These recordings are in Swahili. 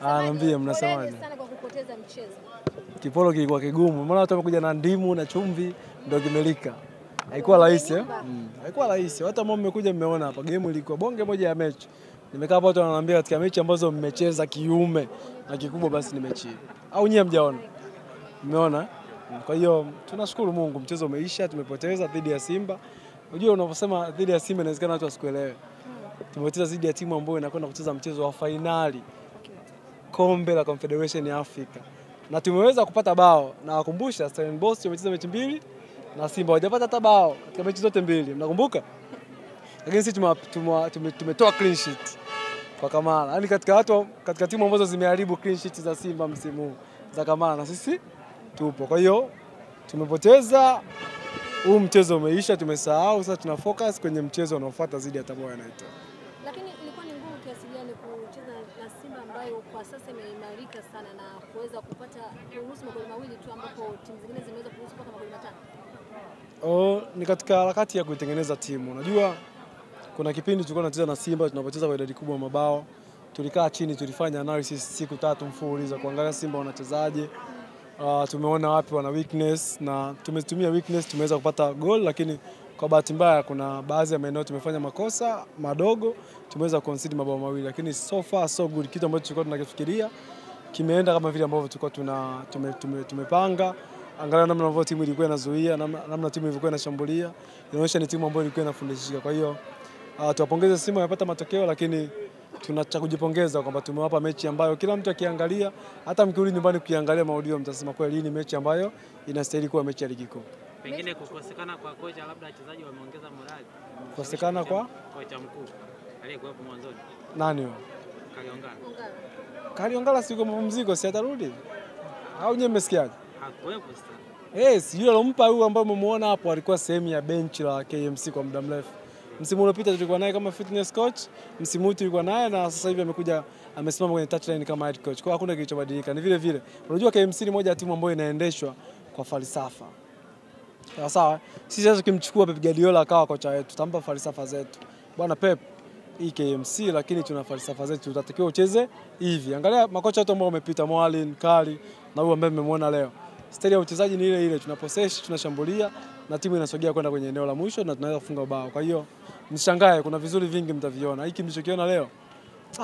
Naambie mnasemaje? Sana kwa kupoteza mchezo. Kiporo kilikuwa kigumu. Mbona watu wamekuja na ndimu na chumvi ndio kimelika. Haikuwa rahisi Haikuwa rahisi. Watu ambao mmekuja mmeona hapa game ilikuwa bonge moja ya mechi. Nimekaa hapa watu wananiambia katika mechi ambazo mmecheza kiume na kikubwa basi ni mechi. Au nyie mjaona? Mmeona? Kwa hiyo tunashukuru Mungu, mchezo umeisha, tumepoteza dhidi ya Simba. Unajua unaposema dhidi ya Simba inawezekana watu wasikuelewe. Tumepoteza dhidi ya timu ambayo inakwenda kucheza mchezo wa finali kombe la Confederation ya Afrika. Na tumeweza kupata bao. Na wakumbusha Stellenbosch tumecheza mechi 2 na Simba hawajapata hata bao katika mechi zote 2. Mnakumbuka? Lakini sisi tumetoa clean sheet kwa Kamara. Yaani katika timu ambazo zimeharibu clean sheet za Simba msimu huu za Kamara na sisi tupo. Kwa hiyo tumepoteza, huu mchezo umeisha, tumesahau, sasa tuna focus kwenye mchezo unaofuata dhidi ya Tabora United. Lakini ilikuwa ni ngumu kiasi gani kucheza na Simba ambayo kwa sasa imeimarika sana na kuweza kupata kuruhusu magoli mawili tu ambapo timu zingine zimeweza kuruhusu mpaka magoli 5? Ni katika harakati ya kuitengeneza timu. Unajua kuna kipindi tulikuwa tunacheza na Simba tunapoteza kwa idadi kubwa ya mabao. Tulikaa chini tulifanya analysis siku 3 mfululizo kuangalia Simba wanachezaje. Tumeona wapi wana weakness na tumetumia weakness tumeweza kupata goal, lakini kwa bahati mbaya kuna baadhi ya maeneo tumefanya makosa madogo, tumeweza concede mabao mawili, lakini so far so good. Kitu ambacho tulikuwa tunakifikiria kimeenda kama vile ambavyo tulikuwa tumepanga. Angalia namna ambavyo timu ilikuwa inazuia, namna timu ilikuwa inashambulia, inaonyesha ni timu ambayo ilikuwa inafundishika. Kwa hiyo tuwapongeze Simba wamepata matokeo, lakini tunacha kujipongeza kwamba tumewapa mechi ambayo kila mtu akiangalia, hata mkirudi nyumbani kuiangalia marudio mtasema kweli hii ni mechi ambayo inastahili kuwa mechi ya ligi kuu. Pengine kukosekana kwa kocha labda wachezaji wameongeza morali. Kukosekana kwa kocha mkuu aliyekuwa hapo mwanzoni. Nani huyo? Kaliongala siko mapumziko, si atarudi? Au nyewe mmesikiaje? Hakuwepo sasa. Yes, yule alompa huyu ambaye umemuona hapo alikuwa sehemu ya bench la KMC kwa muda mrefu. Msimu uliopita tulikuwa naye kama fitness coach, msimu huu tulikuwa naye na sasa hivi amekuja amesimama kwenye touchline kama head coach. Kwa hakuna kilichobadilika. Ni vile vile. Unajua KMC ni moja ya timu ambayo inaendeshwa kwa falsafa. Sawa. Sisi sasa tukimchukua Pep Guardiola akawa kocha wetu, tutampa falsafa zetu. Bwana Pep, hii KMC lakini tuna falsafa zetu, tutatakiwa ucheze hivi. Angalia makocha wote ambao wamepita, Mwalin, Kali na huyu ambaye mmemwona leo. Style ya uchezaji ni ile ile, tuna possess, tunashambulia na timu inasogea kwenda kwenye eneo la mwisho na tunaweza kufunga bao. Kwa hiyo msishangae, kuna vizuri vingi mtaviona. Hiki mlichokiona leo,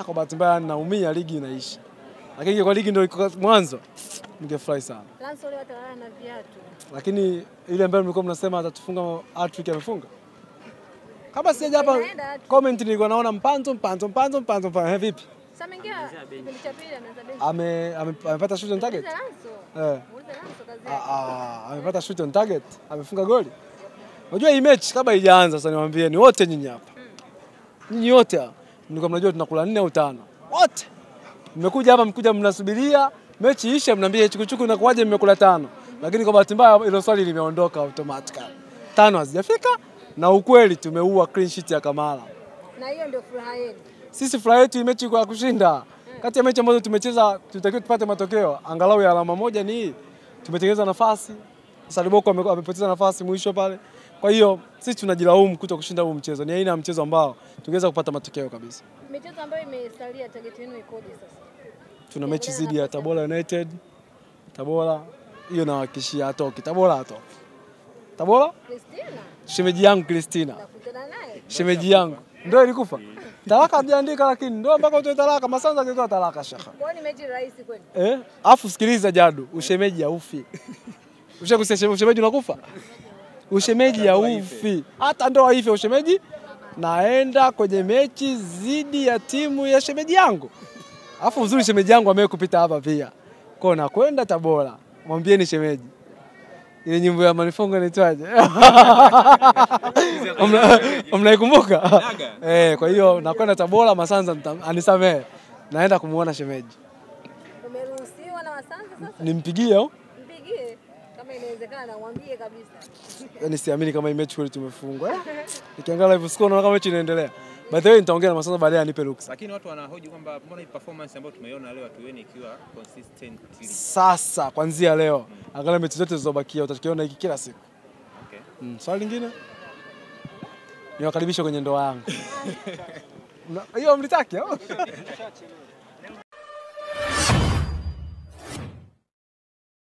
kwa bahati mbaya naumia, ligi inaisha. Lakini kwa ligi ndio mwanzo, ningefurahi sana. Lanso leo atalala na viatu. Lakini ile ambayo mlikuwa mnasema atatufunga hat-trick amefunga. Kama sijaje hapa comment nilikuwa naona mpanzo. Vipi? Sasa mengia kipindi cha pili ameanza bench. Amepata shoot on target? Amepata shoot on target, amefunga goli. Unajua hii mechi kabla haijaanza sasa niwaambie ni wote nyinyi hapa. Nyinyi wote mlikuwa mnajua tunakula 4 au 5. Wote. Mmekuja hapa mkuja mnasubiria mechi ishe mnaambia chukuchuku inakuaje mmekula 5. Lakini kwa bahati mbaya hilo swali limeondoka automatically. 5 hazijafika na ukweli tumeua clean sheet ya Kamara. Na hiyo ndio furaha yenu. Sisi furaha yetu mechi kwa kushinda. Kati ya mechi ambazo tumecheza tutakiwa tupate matokeo angalau ya alama moja ni hii. Tumetengeneza nafasi. Saliboko amepoteza nafasi mwisho pale. Kwa hiyo sisi tunajilaumu kuto kushinda huu mchezo. Ni aina ya mchezo ambao tungeweza kupata matokeo kabisa. Michezo ambayo imesalia target yenu ikoje sasa? Tuna mechi dhidi ya Tabora United. Tabora hiyo nawahakikishia atoki. Tabora atoki. Tabora? Christina. Shemeji yangu Christina. Nakutana naye. Shemeji yangu. Ndio ilikufa. Talaka hajaandika lakini ndio mpaka utoe talaka. Masanza angetoa talaka shaka. Kwa ni mechi rahisi kweli? Afu sikiliza Jadu, ushemeji haufi. Ushakusema ushemeji unakufa? Ushemeji haufi. Hata ndoa hivi ushemeji naenda kwenye mechi dhidi ya timu ya shemeji yangu. Afu uzuri shemeji yangu amekupita hapa pia. Kwa na kwenda Tabora. Mwambieni shemeji. Ile nyimbo ya Manifongo inaitwaje? Mnaikumbuka? Kwa hiyo nakwenda Tabora Masanza anisamee. Naenda kumuona shemeji. Umeruhusiwa na Masanza sasa? Nimpigie au? Mpigie kama inawezekana, mwambie kabisa. Yaani siamini kama hii mechi kweli tumefungwa. Nikiangalia live score naona kama mechi inaendelea. By the way nitaongea na Masanza baadaye anipe ruksa. Lakini watu wanahoji kwamba mbona hii performance ambayo tumeiona leo hatuoni ikiwa consistently. Sasa kuanzia leo angalia mechi zote zilizobakia utakiona hiki kila siku. Okay. Swali lingine? Niwakaribisha kwenye ndoa yangu. Hiyo mlitaki au?